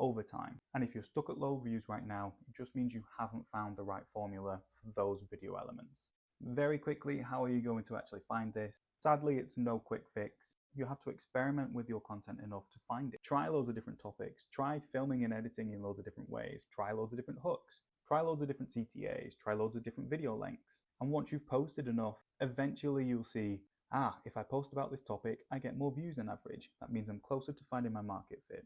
over time. And if you're stuck at low views right now, it just means you haven't found the right formula for those video elements. Very quickly, how are you going to actually find this? Sadly, it's no quick fix. You have to experiment with your content enough to find it. Try loads of different topics. Try filming and editing in loads of different ways. Try loads of different hooks. Try loads of different CTAs. Try loads of different video lengths. And once you've posted enough, eventually you'll see, if I post about this topic, I get more views than average. That means I'm closer to finding my market fit.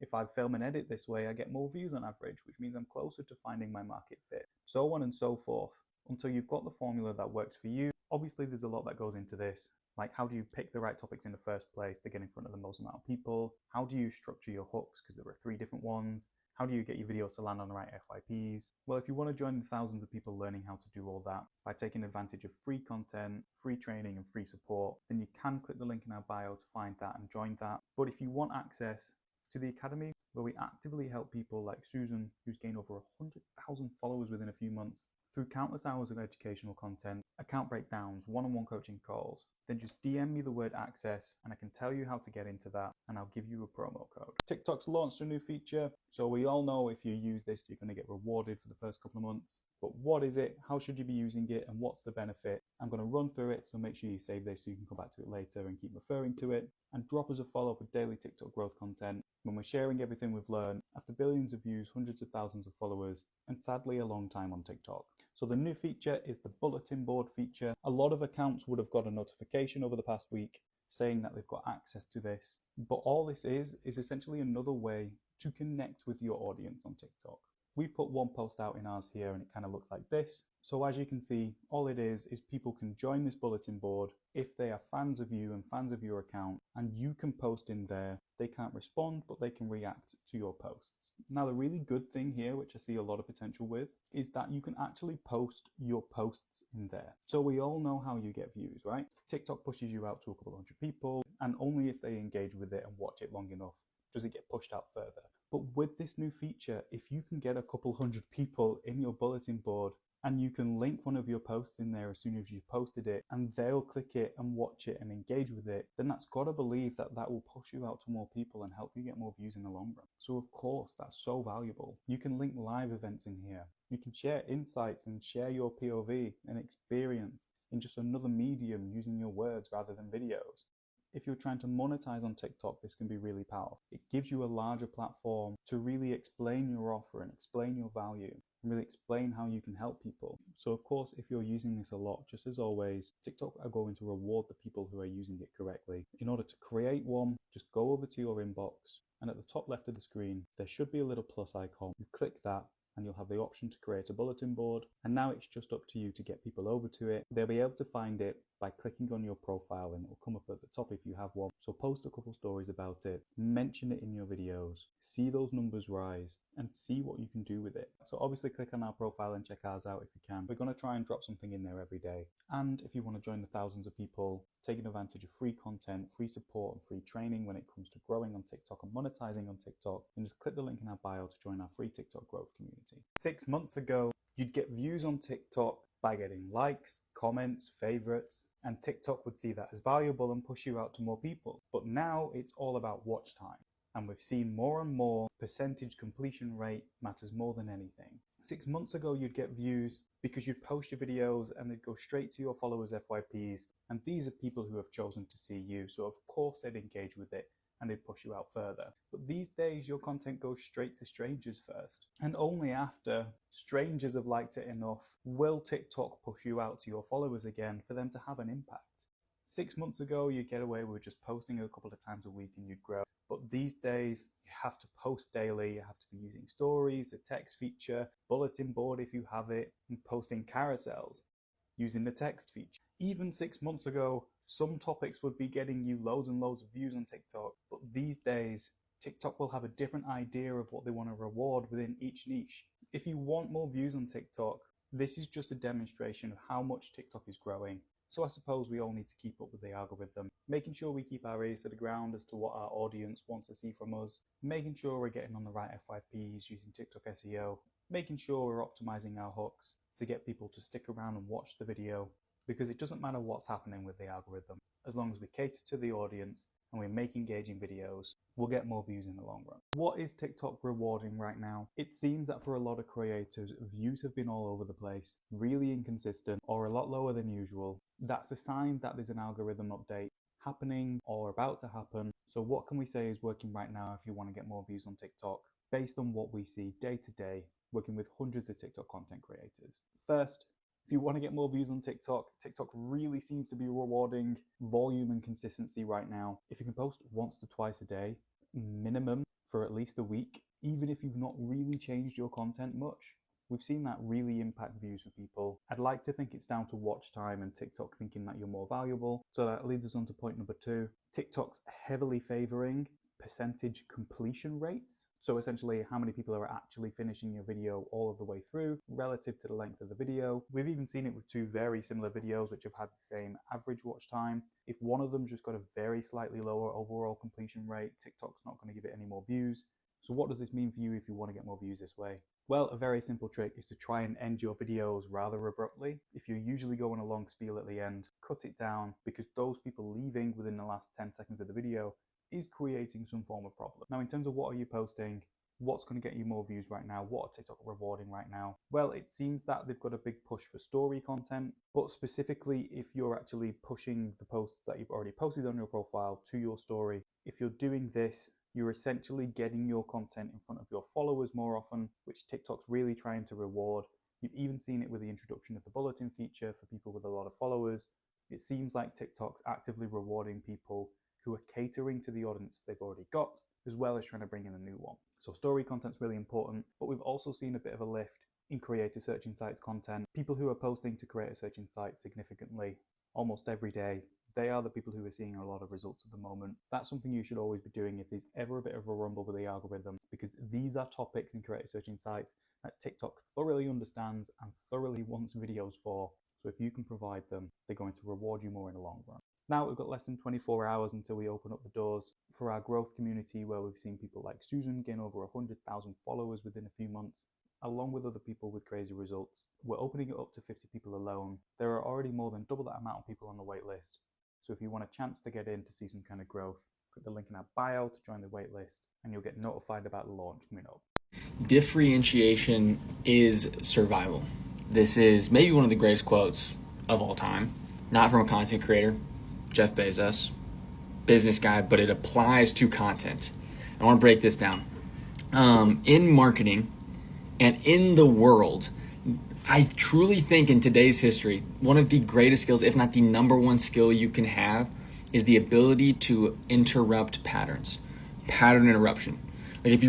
If I film and edit this way, I get more views on average, which means I'm closer to finding my market fit. So on and so forth, until you've got the formula that works for you. Obviously, there's a lot that goes into this. Like, how do you pick the right topics in the first place to get in front of the most amount of people? How do you structure your hooks? Because there are 3 different ones. How do you get your videos to land on the right FYPs? Well, if you want to join the thousands of people learning how to do all that by taking advantage of free content, free training, and free support, then you can click the link in our bio to find that and join that. But if you want access to the Academy, where we actively help people like Susan, who's gained over 100,000 followers within a few months, through countless hours of educational content, account breakdowns, one-on-one coaching calls, then just DM me the word access and I can tell you how to get into that and I'll give you a promo code. TikTok's launched a new feature, so we all know if you use this, you're going to get rewarded for the first couple of months. But what is it? How should you be using it? And what's the benefit? I'm going to run through it, so make sure you save this so you can come back to it later and keep referring to it. And drop us a follow for daily TikTok growth content when we're sharing everything we've learned after billions of views, hundreds of thousands of followers, and sadly a long time on TikTok. So the new feature is the bulletin board feature. A lot of accounts would have got a notification over the past week saying that they've got access to this. But all this is essentially another way to connect with your audience on TikTok. We've put one post out in ours here and it kind of looks like this. So as you can see, all it is people can join this bulletin board if they are fans of you and fans of your account, and you can post in there. They can't respond, but they can react to your posts. Now, the really good thing here, which I see a lot of potential with, is that you can actually post your posts in there. So we all know how you get views, right? TikTok pushes you out to a couple hundred people, and only if they engage with it and watch it long enough does it get pushed out further. But with this new feature, if you can get a couple hundred people in your bulletin board and you can link one of your posts in there as soon as you've posted it and they'll click it and watch it and engage with it, then that's got to believe that that will push you out to more people and help you get more views in the long run. So of course, that's so valuable. You can link live events in here. You can share insights and share your POV and experience in just another medium using your words rather than videos. If you're trying to monetize on TikTok, this can be really powerful. It gives you a larger platform to really explain your offer and explain your value and really explain how you can help people. So of course, if you're using this a lot, just as always, TikTok are going to reward the people who are using it correctly. In order to create one, just go over to your inbox and at the top left of the screen, there should be a little plus icon. You click that and you'll have the option to create a bulletin board. And now it's just up to you to get people over to it. They'll be able to find it by clicking on your profile and it'll come up at the top if you have one. So post a couple stories about it, mention it in your videos, see those numbers rise and see what you can do with it. So obviously click on our profile and check ours out if you can. We're going to try and drop something in there every day. And if you want to join the thousands of people taking advantage of free content, free support and free training when it comes to growing on TikTok and monetizing on TikTok, then just click the link in our bio to join our free TikTok growth community. 6 months ago, you'd get views on TikTok by getting likes, comments, favorites, and TikTok would see that as valuable and push you out to more people. But now it's all about watch time. And we've seen more and more percentage completion rate matters more than anything. 6 months ago, you'd get views because you'd post your videos and they'd go straight to your followers' FYPs. And these are people who have chosen to see you. So of course they'd engage with it and they'd push you out further. But these days, your content goes straight to strangers first. And only after strangers have liked it enough will TikTok push you out to your followers again for them to have an impact. 6 months ago, you'd get away with just posting a couple of times a week and you'd grow. But these days, you have to post daily, you have to be using stories, the text feature, bulletin board if you have it, and posting carousels using the text feature. Even 6 months ago, some topics would be getting you loads and loads of views on TikTok, but these days, TikTok will have a different idea of what they want to reward within each niche. If you want more views on TikTok, this is just a demonstration of how much TikTok is growing. So I suppose we all need to keep up with the algorithm, making sure we keep our ears to the ground as to what our audience wants to see from us, making sure we're getting on the right FYPs using TikTok SEO, making sure we're optimizing our hooks to get people to stick around and watch the video, because it doesn't matter what's happening with the algorithm. As long as we cater to the audience and we make engaging videos, we'll get more views in the long run. What is TikTok rewarding right now? It seems that for a lot of creators, views have been all over the place, really inconsistent, or a lot lower than usual. That's a sign that there's an algorithm update happening or about to happen. So what can we say is working right now if you want to get more views on TikTok? Based on what we see day to day, working with hundreds of TikTok content creators. First, if you want to get more views on TikTok, TikTok really seems to be rewarding volume and consistency right now. If you can post once to twice a day, minimum for at least a week, even if you've not really changed your content much, we've seen that really impact views for people. I'd like to think it's down to watch time and TikTok thinking that you're more valuable. So that leads us on to point number 2. TikTok's heavily favoring percentage completion rates. So essentially how many people are actually finishing your video all of the way through relative to the length of the video. We've even seen it with 2 very similar videos which have had the same average watch time. If one of them just got a very slightly lower overall completion rate, TikTok's not going to give it any more views. So what does this mean for you if you want to get more views this way? Well, a very simple trick is to try and end your videos rather abruptly. If you're usually going a long spiel at the end, cut it down, because those people leaving within the last 10 seconds of the video is creating some form of problem. Now, in terms of what are you posting, what's going to get you more views right now, what are TikTok rewarding right now? Well, it seems that they've got a big push for story content, but specifically if you're actually pushing the posts that you've already posted on your profile to your story, if you're doing this, you're essentially getting your content in front of your followers more often, which TikTok's really trying to reward. You've even seen it with the introduction of the bulletin feature for people with a lot of followers. It seems like TikTok's actively rewarding people who are catering to the audience they've already got, as well as trying to bring in a new one. So story content's really important, but we've also seen a bit of a lift in creator search insights content. People who are posting to creator search insights significantly almost every day, they are the people who are seeing a lot of results at the moment. That's something you should always be doing if there's ever a bit of a rumble with the algorithm, because these are topics in creator search insights that TikTok thoroughly understands and thoroughly wants videos for. So if you can provide them, they're going to reward you more in the long run. Now we've got less than 24 hours until we open up the doors for our growth community, where we've seen people like Susan gain over 100,000 followers within a few months, along with other people with crazy results. We're opening it up to 50 people alone. There are already more than double that amount of people on the wait list. So if you want a chance to get in to see some kind of growth, click the link in our bio to join the wait list, and you'll get notified about the launch coming up. Differentiation is survival. This is maybe one of the greatest quotes of all time, not from a content creator, Jeff Bezos, business guy, but it applies to content. I want to break this down. In marketing and in the world, I truly think in today's history, one of the greatest skills, if not the number one skill you can have, is the ability to interrupt patterns. Pattern interruption.